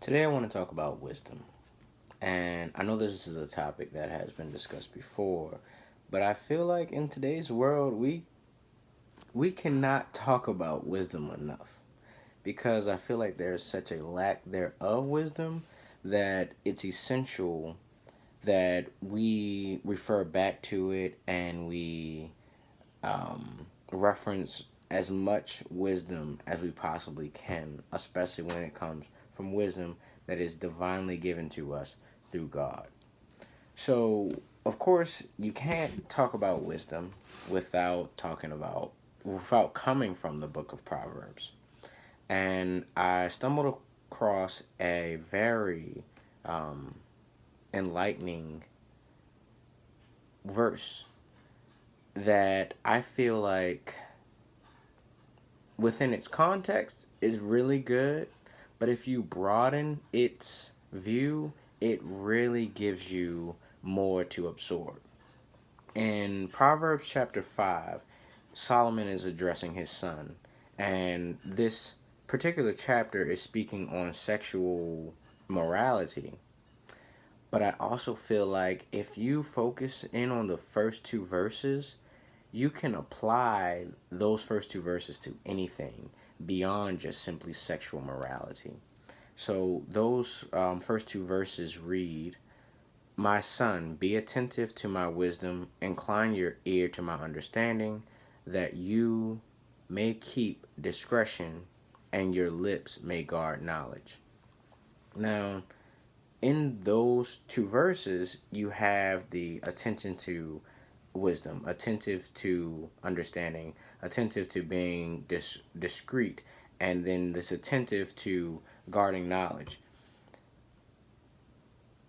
Today I want to talk about wisdom. And I know this is a topic that has been discussed before, but I feel like in today's world we cannot talk about wisdom enough because I feel like there's such a lack there of wisdom that it's essential that we refer back to it and we reference as much wisdom as we possibly can, especially when it comes from wisdom that is divinely given to us through God. So, of course, you can't talk about wisdom without coming from the book of Proverbs. And I stumbled across a very um, enlightening verse that I feel like within its context is really good, but if you broaden its view, it really gives you more to absorb. In Proverbs chapter 5, Solomon is addressing his son, and this particular chapter is speaking on sexual morality. But I also feel like if you focus in on the first two verses, you can apply those first two verses to anything beyond just simply sexual morality. So those first two verses read, "My son, be attentive to my wisdom, incline your ear to my understanding, that you may keep discretion and your lips may guard knowledge." Now, in those two verses, you have the attention to wisdom, attentive to understanding, attentive to being discreet, and then this attentive to guarding knowledge.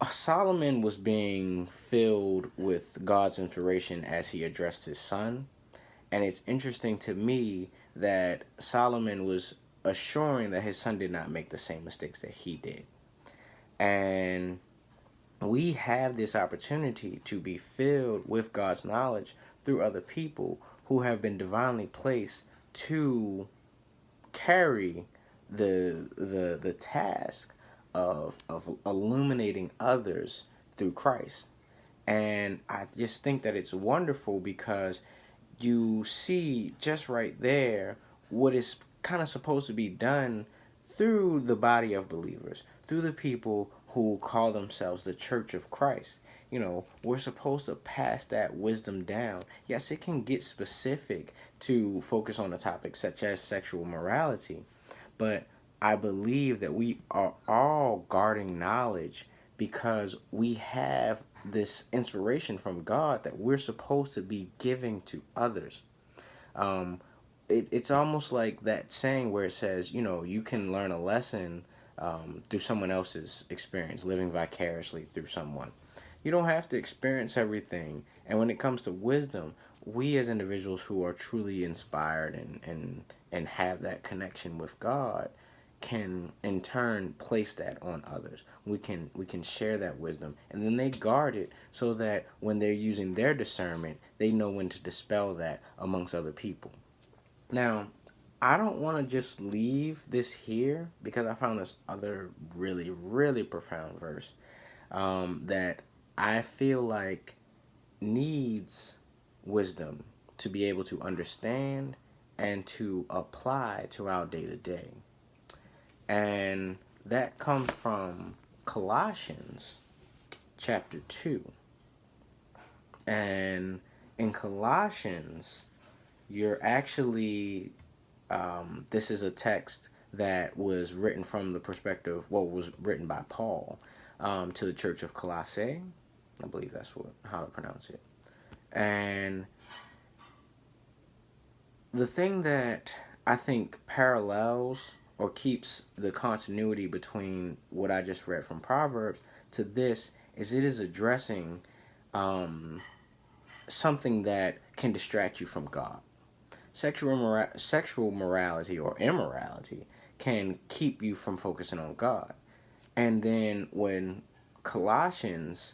Solomon was being filled with God's inspiration as he addressed his son. And it's interesting to me that Solomon was assuring that his son did not make the same mistakes that he did. And we have this opportunity to be filled with God's knowledge through other people who have been divinely placed to carry the task of illuminating others through Christ. And I just think that it's wonderful because you see just right there what is kind of supposed to be done through the body of believers, through the people who call themselves the Church of Christ. We're supposed to pass that wisdom down. Yes, it can get specific to focus on a topic such as sexual morality, but I believe that we are all guarding knowledge because we have this inspiration from God that we're supposed to be giving to others. Um, it's almost like that saying where it says, you can learn a lesson through someone else's experience, living vicariously through someone. You don't have to experience everything. And when it comes to wisdom, we as individuals who are truly inspired and have that connection with God can in turn place that on others. We can share that wisdom, and then they guard it so that when they're using their discernment, they know when to dispel that amongst other people. Now, I don't want to just leave this here because I found this other really, really profound verse that I feel like needs wisdom to be able to understand and to apply to our day to day. And that comes from Colossians chapter 2. And in Colossians, you're actually, this is a text that was written from the perspective, was written by Paul to the church of Colossae. I believe that's how to pronounce it. And the thing that I think parallels or keeps the continuity between what I just read from Proverbs to this is it is addressing something that can distract you from God. Sexual morality or immorality can keep you from focusing on God. And then when Colossians,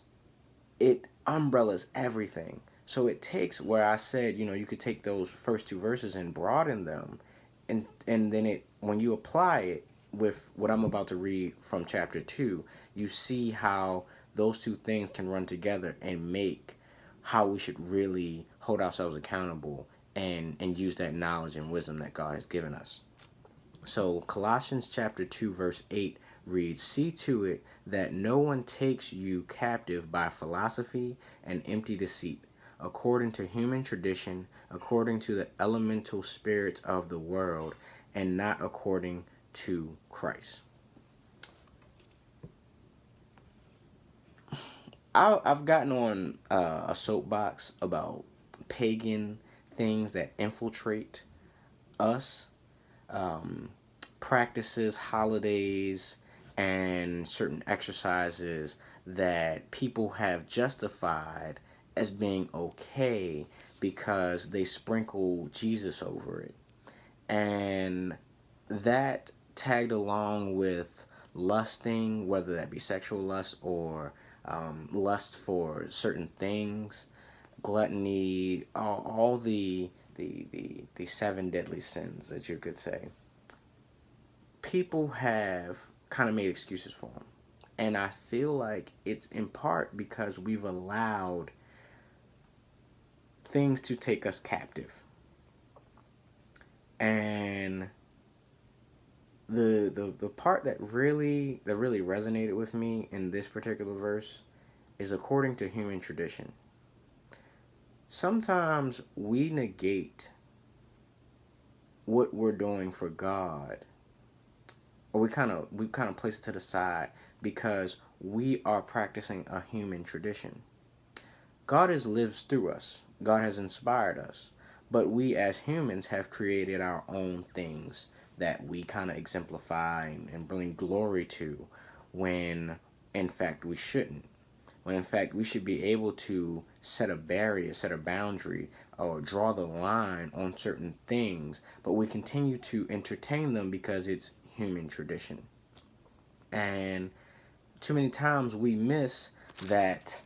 it umbrellas everything. So it takes where I said, you could take those first two verses and broaden them, and then when you apply it, with what I'm about to read from chapter 2, you see how those two things can run together and make how we should really hold ourselves accountable and use that knowledge and wisdom that God has given us. So Colossians chapter 2 verse 8 reads, "See to it that no one takes you captive by philosophy and empty deceit, according to human tradition, according to the elemental spirits of the world, and not according to Christ." I've gotten on a soapbox about pagan things that infiltrate us, um, practices, holidays, and certain exercises that people have justified as being okay because they sprinkle Jesus over it. And that tagged along with lusting, whether that be sexual lust or lust for certain things, gluttony, all the seven deadly sins that you could say. People have kind of made excuses for them. And I feel like it's in part because we've allowed things to take us captive. And the part that really resonated with me in this particular verse is according to human tradition. Sometimes we negate what we're doing for God, or we kind of place it to the side because we are practicing a human tradition. God has lived through us. God has inspired us. But we as humans have created our own things that we kind of exemplify and bring glory to, when in fact we shouldn't. When in fact we should be able to set a barrier, set a boundary, or draw the line on certain things, but we continue to entertain them because it's human tradition. And too many times we miss that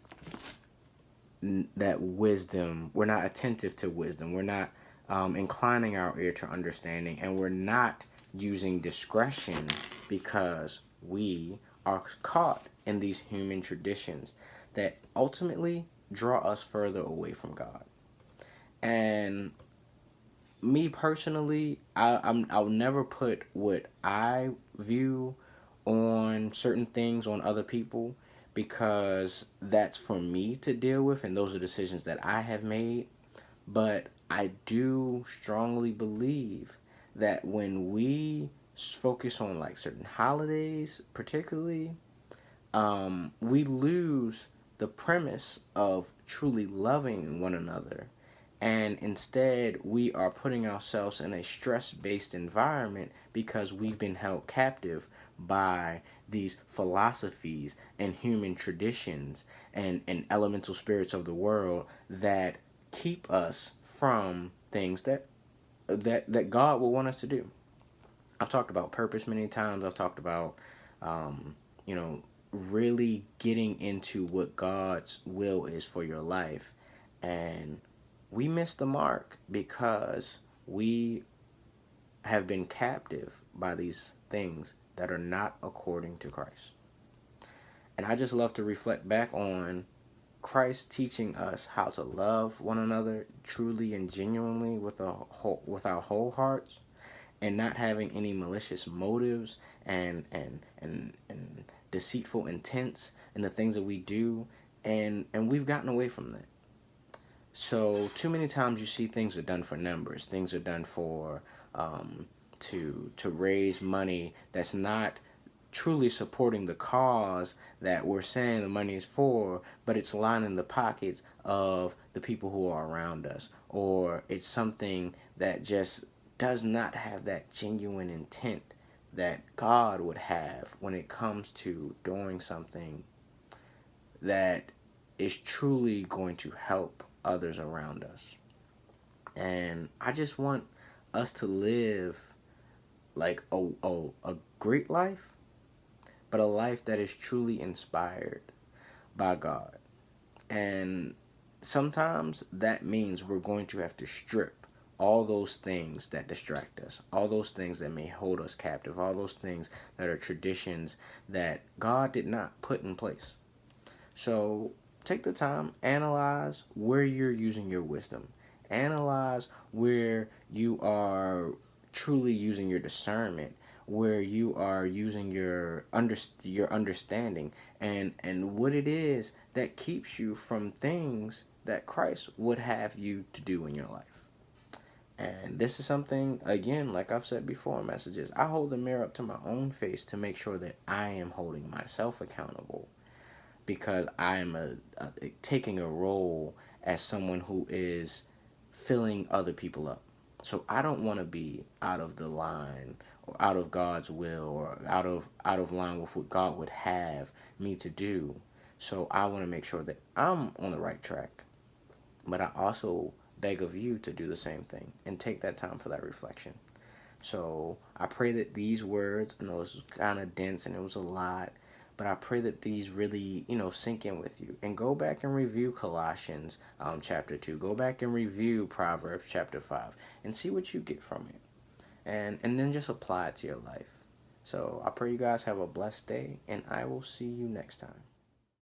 wisdom. We're not attentive to wisdom. We're not inclining our ear to understanding, and we're not using discretion because we are caught in these human traditions that ultimately draw us further away from God. And me personally, I'll never put what I view on certain things on other people, because that's for me to deal with and those are decisions that I have made. But I do strongly believe that when we focus on like certain holidays particularly, we lose the premise of truly loving one another, and instead we are putting ourselves in a stress-based environment because we've been held captive by these philosophies and human traditions and elemental spirits of the world that keep us from things that God will want us to do. I've talked about purpose many times. I've talked about you know, really getting into what God's will is for your life. And we miss the mark because we have been captive by these things that are not according to Christ. And I just love to reflect back on Christ teaching us how to love one another truly and genuinely with our whole hearts, and not having any malicious motives and deceitful intents in the things that we do, and we've gotten away from that. So too many times you see things are done for numbers. Things are done for to raise money that's not truly supporting the cause that we're saying the money is for, but it's lining the pockets of the people who are around us, or it's something that just does not have that genuine intent that God would have when it comes to doing something that is truly going to help others around us. And I just want us to live like a great life, but a life that is truly inspired by God. And sometimes that means we're going to have to strip all those things that distract us, all those things that may hold us captive, all those things that are traditions that God did not put in place. So take the time, analyze where you're using your wisdom, analyze where you are truly using your discernment, where you are using your understanding, and what it is that keeps you from things that Christ would have you to do in your life. And this is something, again, like I've said before in messages, I hold the mirror up to my own face to make sure that I am holding myself accountable, because I am taking a role as someone who is filling other people up. So I don't want to be out of the line or out of God's will or out of line with what God would have me to do. So I want to make sure that I'm on the right track. But I also beg of you to do the same thing and take that time for that reflection. So I pray that these words, I know it was kind of dense and it was a lot, but I pray that these really, sink in with you. And go back and review Colossians chapter 2. Go back and review Proverbs chapter 5 and see what you get from it. And then just apply it to your life. So I pray you guys have a blessed day, and I will see you next time.